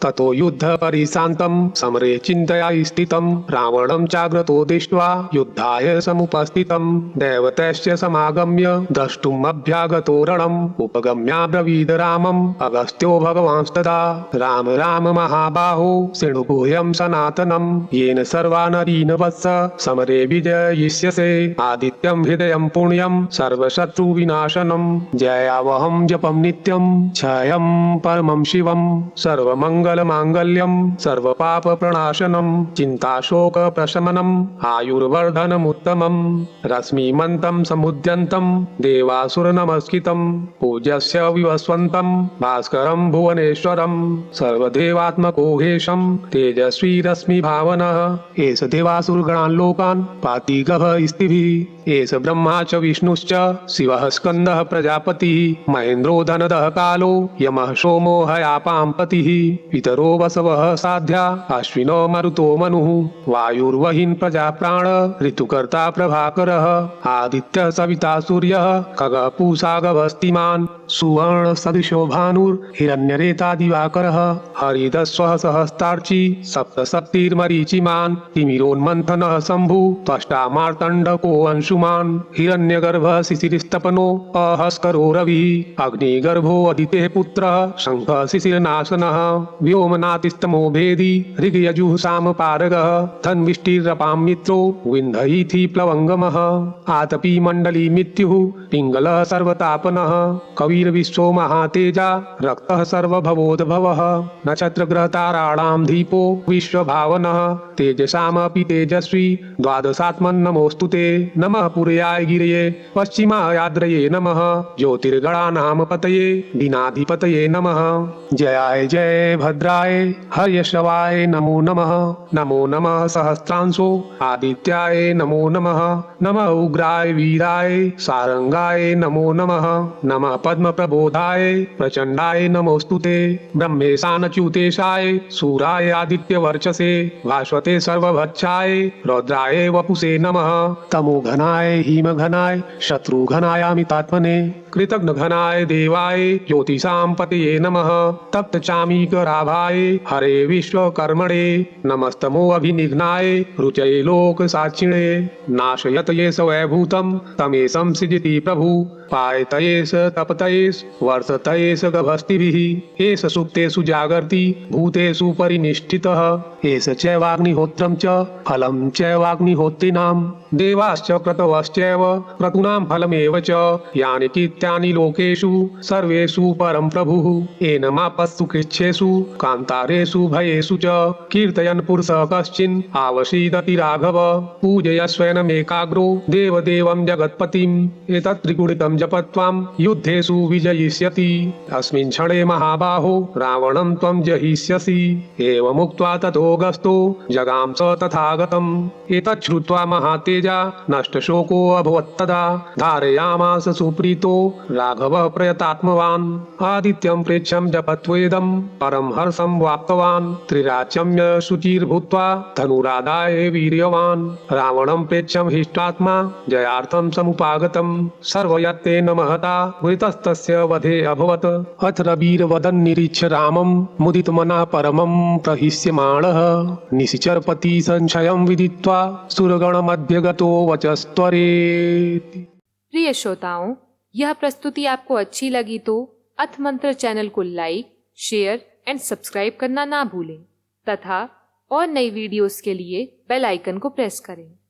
ततो युद्ध परिशान्तं समरे चिन्तया स्थितं रावणं चाग्रतो दृष्ट्वा युद्धाय समुपस्थितं दैवतैश्च समागम्य द्रष्टुम् अभ्यागतो रणम् उपगम्याब्रवीद रामम् अगस्त्यो भगवांस्तदा राम राम महाबाहो शृणु गुह्यं सनातनं येन सर्वा नरीन् वत्स समरे विजयिष्यसे आदित्यं हृदयं पुण्यं सर्वशत्रुविनाशनं जयावहं जपं नित्यं क्षयं परमं शिवं सर्वमङ्गलमाङ्गल्यं सर्वपापप्रणाशनं चिन्ताशोकप्रशमनम् आयुर्वर्धनमुत्तमम् रश्मिमन्तं समुद्यन्तं देवासुरनमस्कृतं पूज्यस्य विवस्वन्तं भास्करं भुवनेश्वरं सर्वदेवात्मको हेशं तेजस्वी रश्मिभावनः एष देवासुरगणान् लोकान् पाति गभः स्थिभिः एष ब्रह्मा च विष्णुश्च शिवः स्कन्दः प्रजापतिः महेन्द्रो धनदः कालो यमः सोमो हयापां पतिः पितरो वसवः साध्या अश्विनो मरुतो मनुः वायुर्वहिन् प्रजा प्राण ऋतुकर्ता प्रभाकरः आदित्यः सविता सूर्यः खगः पूषा गभस्तिमान् सुवर्ण सदृशो भानुर्हिरण्यरेता दिवाकरः हरिदस्वः सहस्तार्ची सप्तशक्तिर्मरीचिमान् तिमिरोन्मन्थनः शम्भु त्वष्टा मार्तण्डको अंशुमान् हिरण्यगर्भः शिशिरस्तपनो अहस्करो रविः अग्निगर्भो अदितेः पुत्रः शङ्खः शिशिरनाशनः व्योमनातिस्तमो भेदी ऋग्यजुः सामपारगः धन्विष्टिरपां मित्रो विन्धयिथि प्लवङ्गमः आतपी मण्डली मृत्युः पिङ्गलः सर्वतापनः कविर्विश्वो महातेजा रक्तः सर्वभवोद्भवः नक्षत्रग्रहताराणां दीपो विश्वभावनः तेजसामपि तेजस्वी द्वादशात्मन्नमोऽस्तु ते नमः पुरयाय गिरये पश्चिमायाद्रये नमः ज्योतिर्गणानां पतये दीनाधिपतये नमः जयाय जय भद्राय हर्यश्रवाय नमो नमः नमो नमः सहस्रांशो आदित्याय नमो नमः नमः उग्राय वीराय सारंगाय नमो नमः नमः पद्मप्रबोधाय प्रचंडाय नमोस्तु ते ब्रह्मेशानच्युतेशाय सूराय आदित्यवर्चसे भास्वते सर्वभक्षाय रौद्राय वपुषे नमः तमोघनाय हिमघनाय शत्रुघनायामितात्मने कृतघ्नघनाय देवाय ज्योतिषां पतये नमः तप्तचामीकराभाय हरे विश्वकर्मणे नमस्तमो अभिनिघ्नाय रुचये लोकसाक्षिणे नाशयतये स्वैभूतं तमेशं सृजति प्रभु पायतयेष तपतयेष वर्षतयेष गभस्तिभिः एष सुप्तेषु जागर्ति भूतेषु परिनिष्ठितः एष चैवाग्निहोत्रं च फलं चैवाग्निहोत्रिणां देवाश्च क्रतवश्चैव क्रतूनां फलमेव च यानि कीर्त्यानि लोकेषु सर्वेषु परं प्रभुः एनमापस्सु कृच्छ्रेषु कान्तारेषु भयेषु च कीर्तयन् पुरुषः कश्चिन् आवसीदति राघव पूजयस्वैनमेकाग्रो देवदेवं जगत्पतिम् एतत् त्रिगुणितं जपत्वां युद्धेषु विजयिष्यति अस्मिन् क्षणे महाबाहो रावणं त्वं जहिष्यसि एवमुक्त्वा ततोऽगस्तो जगाम स तथागतम् एतत् श्रुत्वा महातेजा नष्टशोको अभवत्तदा धारयामास सुप्रीतो राघवः प्रयतात्मवान् आदित्यं प्रेक्ष्यं जपत्वेदं परं हर्षं वाप्तवान् त्रिराच्यम्य शुचिर्भूत्वा धनुरादाय वीर्यवान् रावणं प्रेक्ष्यं हिष्टात्मा जयार्थं समुपागतं सर्वयत्तेन महता वृतस्तस्य वधे अभवत् अथ रविर्वदन् निरीक्ष्य रामं मुदितमनः परमं प्रहिष्यमाणः निशिचरपति संशयं विदित्वा सुरगणमध्यगतो वचस्त्वरेति। प्रिय श्रोताओं, यह प्रस्तुति आपको अच्छी लगी तो अथ मंत्र चैनल को लाइक, शेयर एंड सब्सक्राइब करना ना भूलें तथा और नई वीडियोस के लिए बेल आइकन को प्रेस करें।